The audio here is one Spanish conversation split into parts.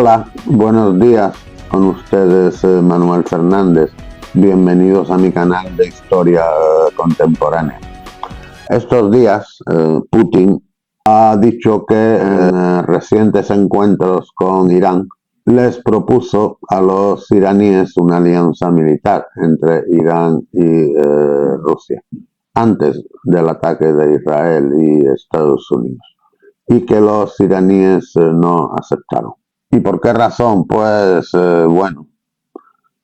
Hola, buenos días, con ustedes Manuel Fernández. Bienvenidos a mi canal de historia contemporánea. Estos días Putin ha dicho que en recientes encuentros con Irán les propuso a los iraníes una alianza militar entre Irán y Rusia antes del ataque de Israel y Estados Unidos, y que los iraníes no aceptaron. ¿Y por qué razón? Pues bueno,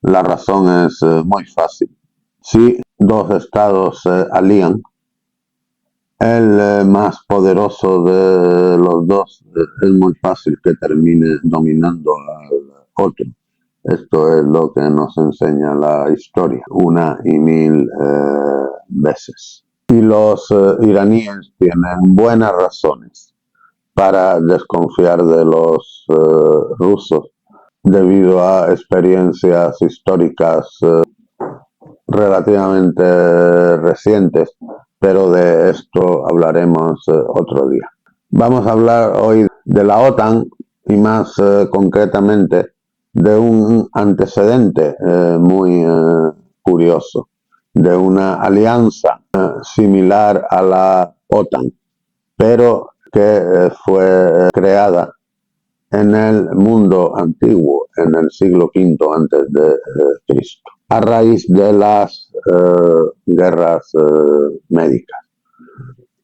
la razón es muy fácil. Si dos estados se alían, el más poderoso de los dos es muy fácil que termine dominando al otro. Esto es lo que nos enseña la historia una y mil veces. Y los iraníes tienen buenas razones para desconfiar de los rusos debido a experiencias históricas relativamente recientes, pero de esto hablaremos otro día. Vamos a hablar hoy de la OTAN y más concretamente de un antecedente muy curioso, de una alianza similar a la OTAN, pero que fue creada en el mundo antiguo, en el siglo V antes de Cristo, a raíz de las guerras médicas.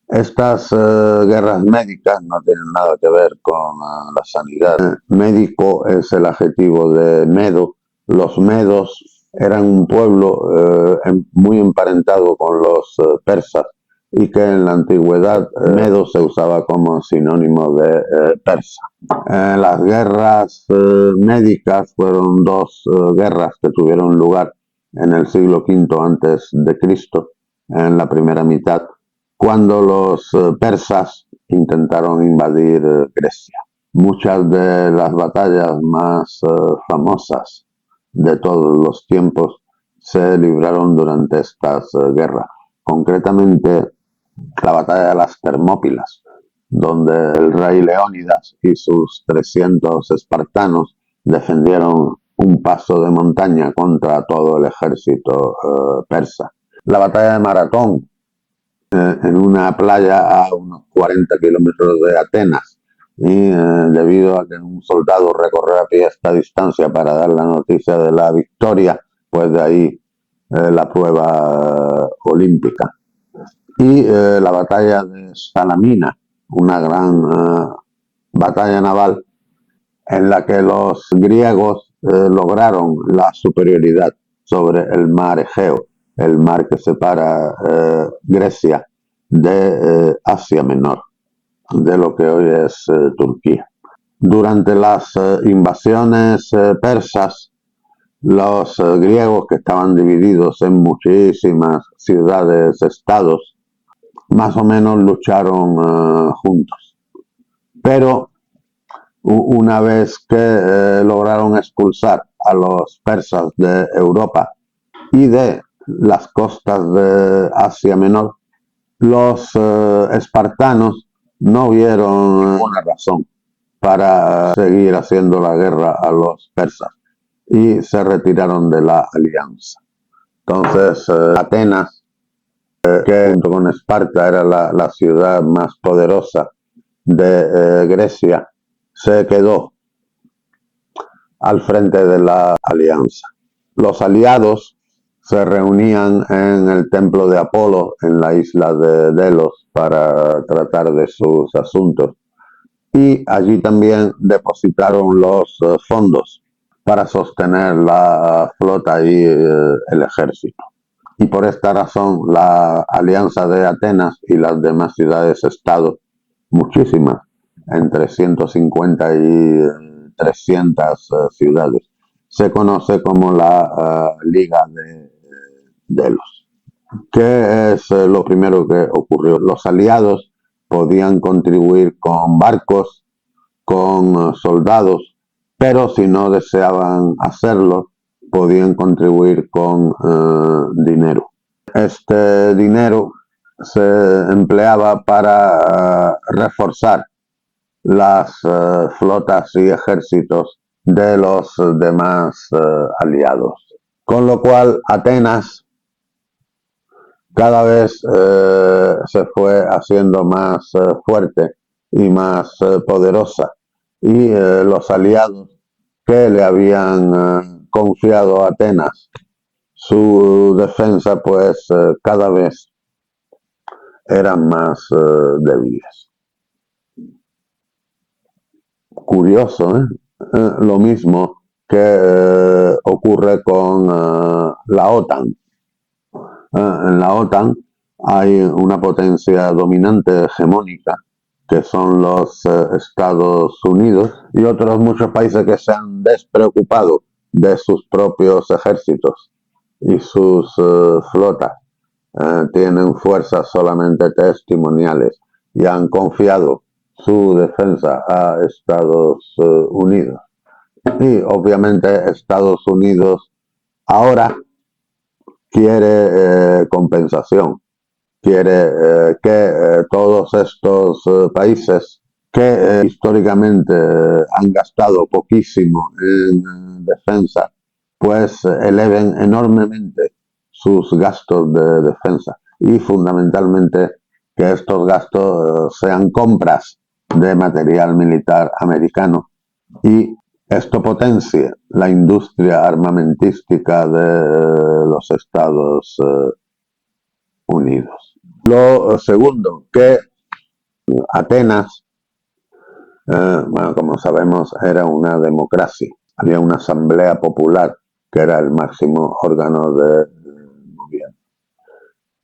Estas guerras médicas no tienen nada que ver con la sanidad. Médico es el adjetivo de Medo. Los medos eran un pueblo muy emparentado con los persas, y que en la antigüedad medo se usaba como sinónimo de persa. Las guerras médicas fueron dos guerras que tuvieron lugar en el siglo V antes de Cristo, en la primera mitad, cuando los persas intentaron invadir Grecia. Muchas de las batallas más famosas de todos los tiempos se libraron durante estas guerras. Concretamente, la batalla de las Termópilas, donde el rey Leónidas y sus 300 espartanos defendieron un paso de montaña contra todo el ejército persa. La batalla de Maratón, en una playa a unos 40 kilómetros de Atenas, y debido a que un soldado recorrió a pie esta distancia para dar la noticia de la victoria, pues de ahí la prueba olímpica. Y la batalla de Salamina, una gran batalla naval en la que los griegos lograron la superioridad sobre el mar Egeo, el mar que separa Grecia de Asia Menor, de lo que hoy es Turquía. Durante las invasiones persas, los griegos, que estaban divididos en muchísimas ciudades-estados, más o menos lucharon juntos. Pero una vez que lograron expulsar a los persas de Europa y de las costas de Asia Menor, los espartanos no vieron ninguna razón para seguir haciendo la guerra a los persas y se retiraron de la alianza. Entonces Atenas, que junto con Esparta era la ciudad más poderosa de Grecia, se quedó al frente de la alianza. Los aliados se reunían en el templo de Apolo en la isla de Delos para tratar de sus asuntos, y allí también depositaron los fondos para sostener la flota y el ejército. Y por esta razón la alianza de Atenas y las demás ciudades-estado, muchísimas, entre 150 y 300 ciudades, se conoce como la Liga de Delos. ¿Qué es lo primero que ocurrió? Los aliados podían contribuir con barcos, con soldados, pero si no deseaban hacerlo, podían contribuir con dinero. Este dinero se empleaba para reforzar las flotas y ejércitos de los demás aliados. Con lo cual Atenas cada vez se fue haciendo más fuerte y más poderosa, y los aliados que le habían confiado a Atenas su defensa, pues cada vez eran más débiles. Curioso, ¿eh? Lo mismo que ocurre con la OTAN. En la OTAN hay una potencia dominante hegemónica, que son los Estados Unidos, y otros muchos países que se han despreocupado de sus propios ejércitos y sus flotas. Tienen fuerzas solamente testimoniales y han confiado su defensa a Estados Unidos. Y obviamente Estados Unidos ahora quiere compensación, quiere que todos estos países que históricamente han gastado poquísimo en defensa, pues eleven enormemente sus gastos de defensa, y fundamentalmente que estos gastos sean compras de material militar americano, y esto potencie la industria armamentística de los Estados Unidos. Lo segundo, que Atenas, bueno, como sabemos, era una democracia. Había una asamblea popular que era el máximo órgano del gobierno.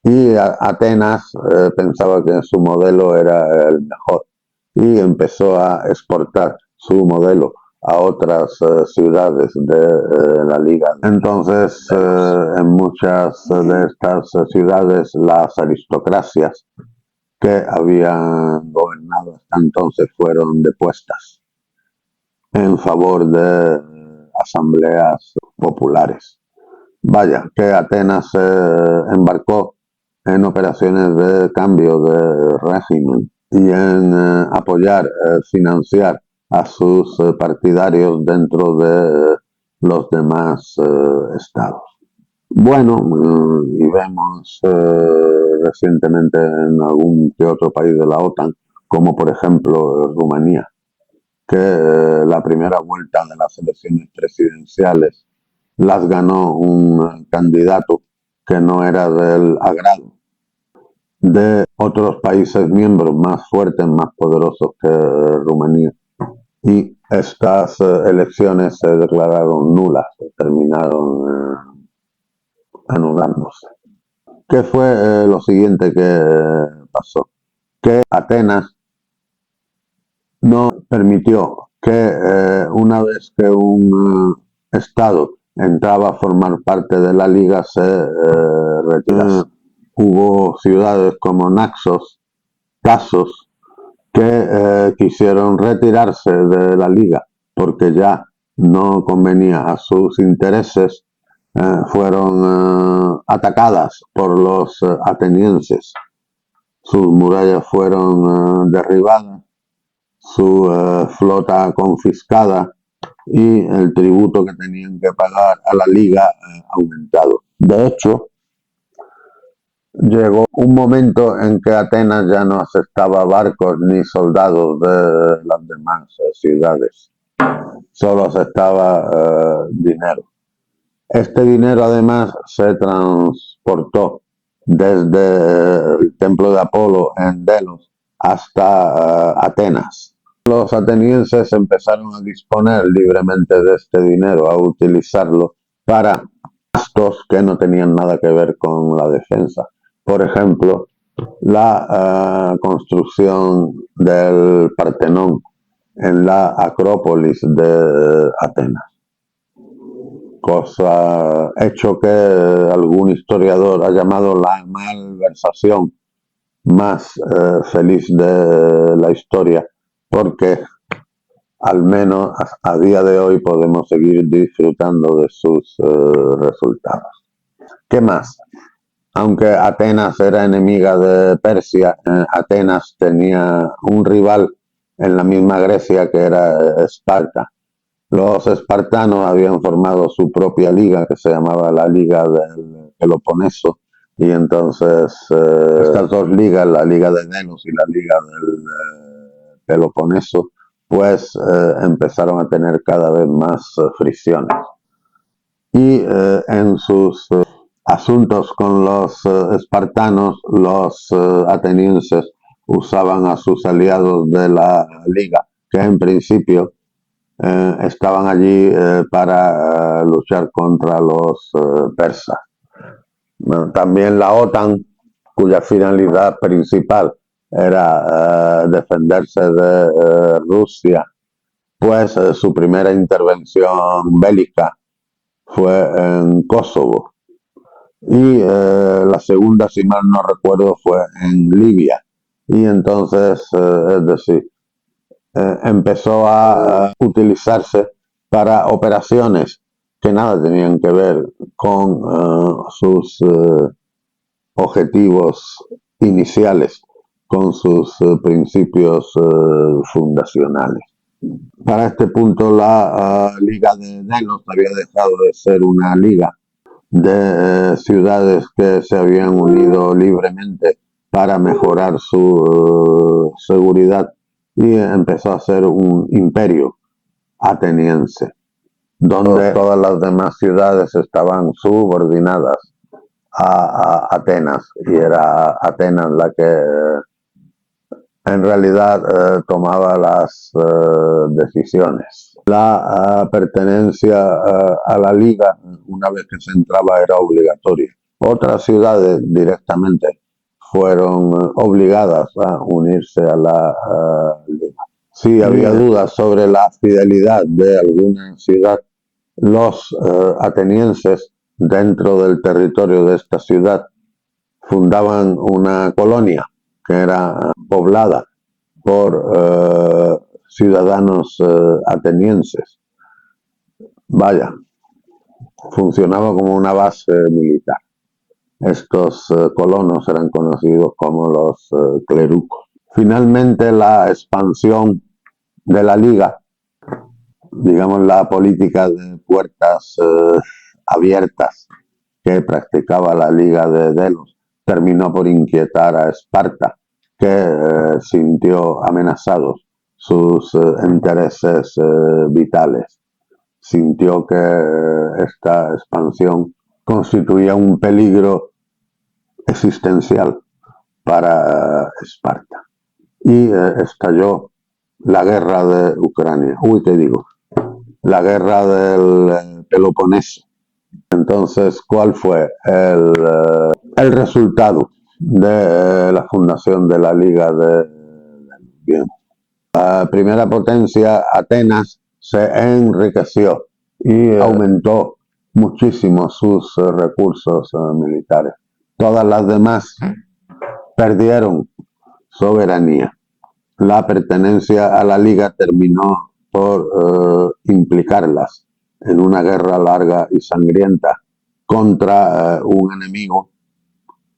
Y Atenas pensaba que su modelo era el mejor, y empezó a exportar su modelo a otras ciudades de la liga. Entonces, en muchas de estas ciudades, las aristocracias que habían gobernado hasta entonces fueron depuestas en favor de asambleas populares. Vaya, que Atenas se embarcó en operaciones de cambio de régimen y en apoyar, financiar a sus partidarios dentro de los demás estados. Bueno, y vemos recientemente en algún que otro país de la OTAN, como por ejemplo Rumanía, que la primera vuelta de las elecciones presidenciales las ganó un candidato que no era del agrado de otros países miembros más fuertes, más poderosos que Rumanía. Y estas elecciones se declararon nulas, terminaron anulándose. ¿Qué fue lo siguiente que pasó? Que Atenas no permitió que una vez que un Estado entraba a formar parte de la Liga se retirase. Hubo ciudades como Naxos, Casos, que quisieron retirarse de la Liga porque ya no convenía a sus intereses. Fueron atacadas por los atenienses, sus murallas fueron derribadas, su flota confiscada, y el tributo que tenían que pagar a la liga aumentado. De hecho, llegó un momento en que Atenas ya no aceptaba barcos ni soldados de las demás ciudades, solo aceptaba dinero. Este dinero además se transportó desde el templo de Apolo en Delos hasta Atenas. Los atenienses empezaron a disponer libremente de este dinero, a utilizarlo para gastos que no tenían nada que ver con la defensa. Por ejemplo, la construcción del Partenón en la Acrópolis de Atenas. Hecho que algún historiador ha llamado la malversación más feliz de la historia, porque al menos a día de hoy podemos seguir disfrutando de sus resultados. ¿Qué más? Aunque Atenas era enemiga de Persia, Atenas tenía un rival en la misma Grecia, que era Esparta. Los espartanos habían formado su propia liga que se llamaba la Liga del Peloponeso y entonces estas dos ligas, la Liga de Delos y la Liga del Peloponeso, pues empezaron a tener cada vez más fricciones. Y en sus asuntos con los espartanos, los atenienses usaban a sus aliados de la liga, que en principio estaban allí para luchar contra los persas. Bueno, también la OTAN, cuya finalidad principal era defenderse de Rusia, pues su primera intervención bélica fue en Kosovo y la segunda, si mal no recuerdo, fue en Libia. Y entonces, es decir, empezó a utilizarse para operaciones que nada tenían que ver con sus objetivos iniciales, con sus principios fundacionales. Para este punto la Liga de Delos había dejado de ser una liga de ciudades que se habían unido libremente para mejorar su seguridad y empezó a ser un imperio ateniense, donde todas las demás ciudades estaban subordinadas a Atenas y era Atenas la que en realidad tomaba las decisiones. La pertenencia a la liga, una vez que se entraba, era obligatoria. Otras ciudades directamente fueron obligadas a unirse a la liga. Si había dudas sobre la fidelidad de alguna ciudad, los atenienses dentro del territorio de esta ciudad fundaban una colonia que era poblada por ciudadanos atenienses. Vaya, funcionaba como una base militar. Estos colonos eran conocidos como los clerucos. Finalmente, la expansión de la liga, digamos la política de puertas abiertas que practicaba la Liga de Delos, terminó por inquietar a Esparta, que sintió amenazados sus intereses vitales. Sintió que esta expansión constituía un peligro existencial para Esparta. Y estalló la guerra de Ucrania. La guerra del Peloponeso. Entonces, ¿cuál fue el resultado de la fundación de la Liga de Bien? La primera potencia, Atenas, se enriqueció y aumentó muchísimo sus recursos militares. Todas las demás perdieron soberanía. La pertenencia a la Liga terminó por implicarlas en una guerra larga y sangrienta contra un enemigo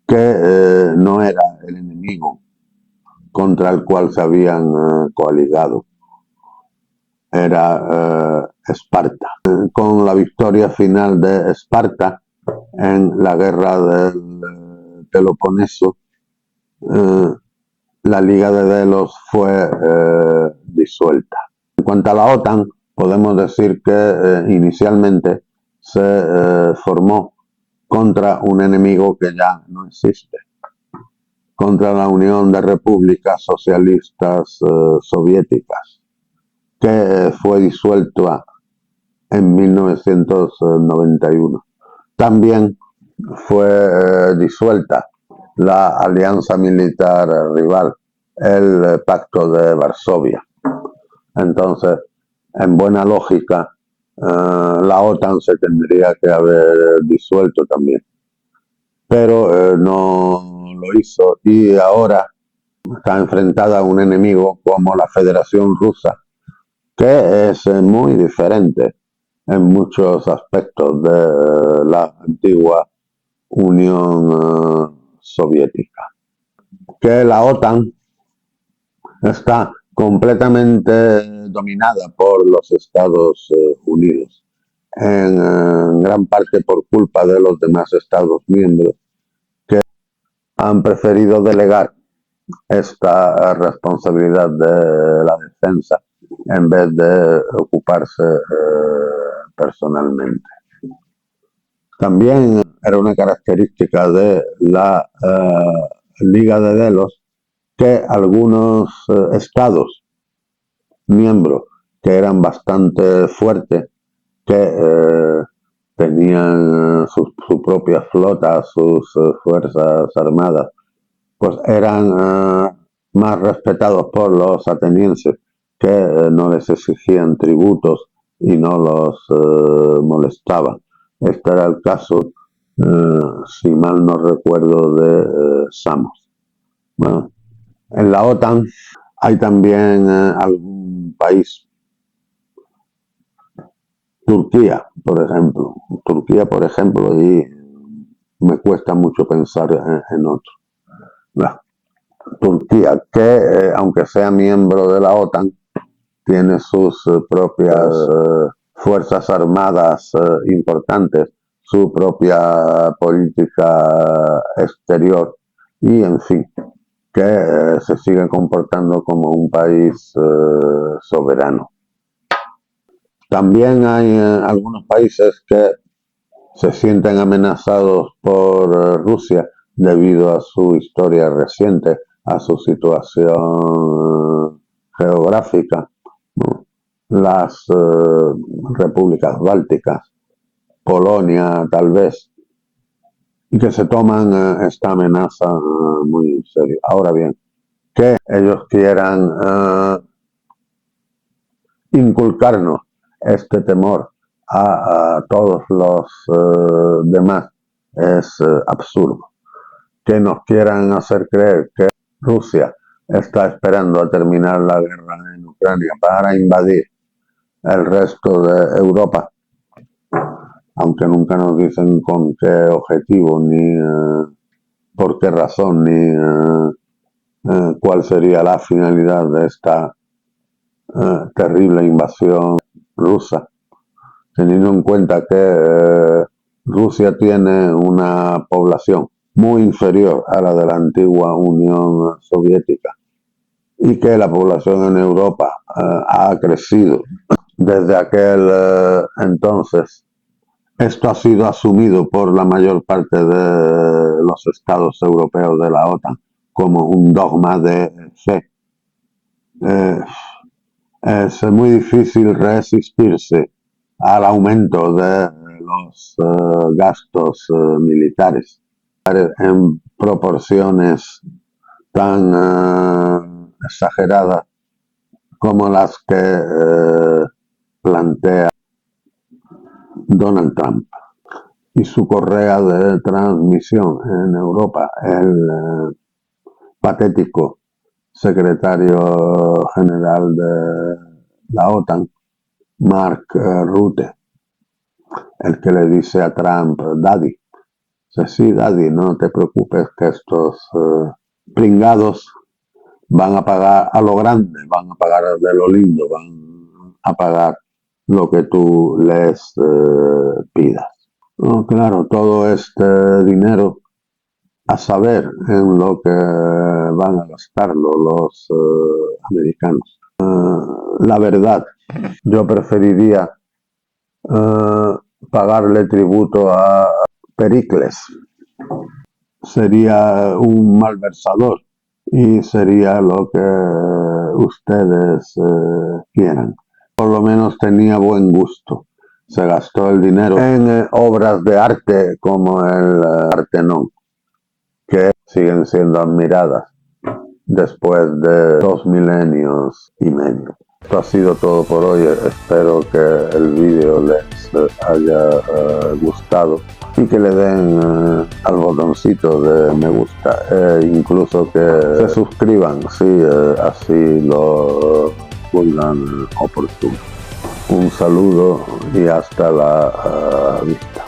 que no era el enemigo contra el cual se habían coaligado. Era Esparta. Con la victoria final de Esparta en la guerra del Peloponeso, la Liga de Delos fue disuelta. En cuanto a la OTAN, podemos decir que inicialmente se formó contra un enemigo que ya no existe, contra la Unión de Repúblicas Socialistas Soviéticas, que fue disuelta en 1991. También fue disuelta la alianza militar rival, el Pacto de Varsovia. Entonces, en buena lógica, la OTAN se tendría que haber disuelto también. Pero no lo hizo y ahora está enfrentada a un enemigo como la Federación Rusa, que es muy diferente en muchos aspectos de la antigua Unión Soviética. Que la OTAN está completamente dominada por los Estados Unidos, en gran parte por culpa de los demás Estados miembros que han preferido delegar esta responsabilidad de la defensa en vez de ocuparse personalmente. También era una característica de la Liga de Delos que algunos estados miembros que eran bastante fuertes, que tenían su propia flota, sus fuerzas armadas, pues eran más respetados por los atenienses, que no les exigían tributos y no los molestaban. Este era el caso, si mal no recuerdo, de Samos. Bueno, en la OTAN hay también algún país, Turquía, por ejemplo, y me cuesta mucho pensar en otro. Bueno, Turquía, que aunque sea miembro de la OTAN, tiene sus propias fuerzas armadas importantes, su propia política exterior y, en fin, que se sigue comportando como un país soberano. También hay algunos países que se sienten amenazados por Rusia debido a su historia reciente, a su situación geográfica, ¿no? Las repúblicas bálticas, Polonia tal vez, y que se toman esta amenaza muy en serio. Ahora bien, que ellos quieran inculcarnos este temor a todos los demás es absurdo. Que nos quieran hacer creer que Rusia está esperando a terminar la guerra en Ucrania para invadir el resto de Europa, aunque nunca nos dicen con qué objetivo, ni por qué razón, ni cuál sería la finalidad de esta terrible invasión rusa, teniendo en cuenta que Rusia tiene una población muy inferior a la de la antigua Unión Soviética y que la población en Europa ha crecido desde aquel entonces. Esto ha sido asumido por la mayor parte de los estados europeos de la OTAN como un dogma de fe. Es muy difícil resistirse al aumento de los gastos militares en proporciones tan exageradas como las que plantea Donald Trump y su correa de transmisión en Europa, el patético secretario general de la OTAN, Mark Rutte, el que le dice a Trump, Daddy. Sí, Daddy, no te preocupes que estos pringados van a pagar a lo grande, van a pagar de lo lindo, van a pagar lo que tú les pidas. No, claro, todo este dinero, a saber en lo que van a gastarlo los americanos. La verdad, yo preferiría pagarle tributo a Pericles. Sería un malversador y sería lo que ustedes quieran. Por lo menos tenía buen gusto. Se gastó el dinero en obras de arte como el Partenón, que siguen siendo admiradas después de 2 milenios y medio. Esto ha sido todo por hoy. Espero que el vídeo les haya gustado y que le den al botoncito de me gusta, incluso que se suscriban si así lo juzgan oportuno. Un saludo y hasta la vista.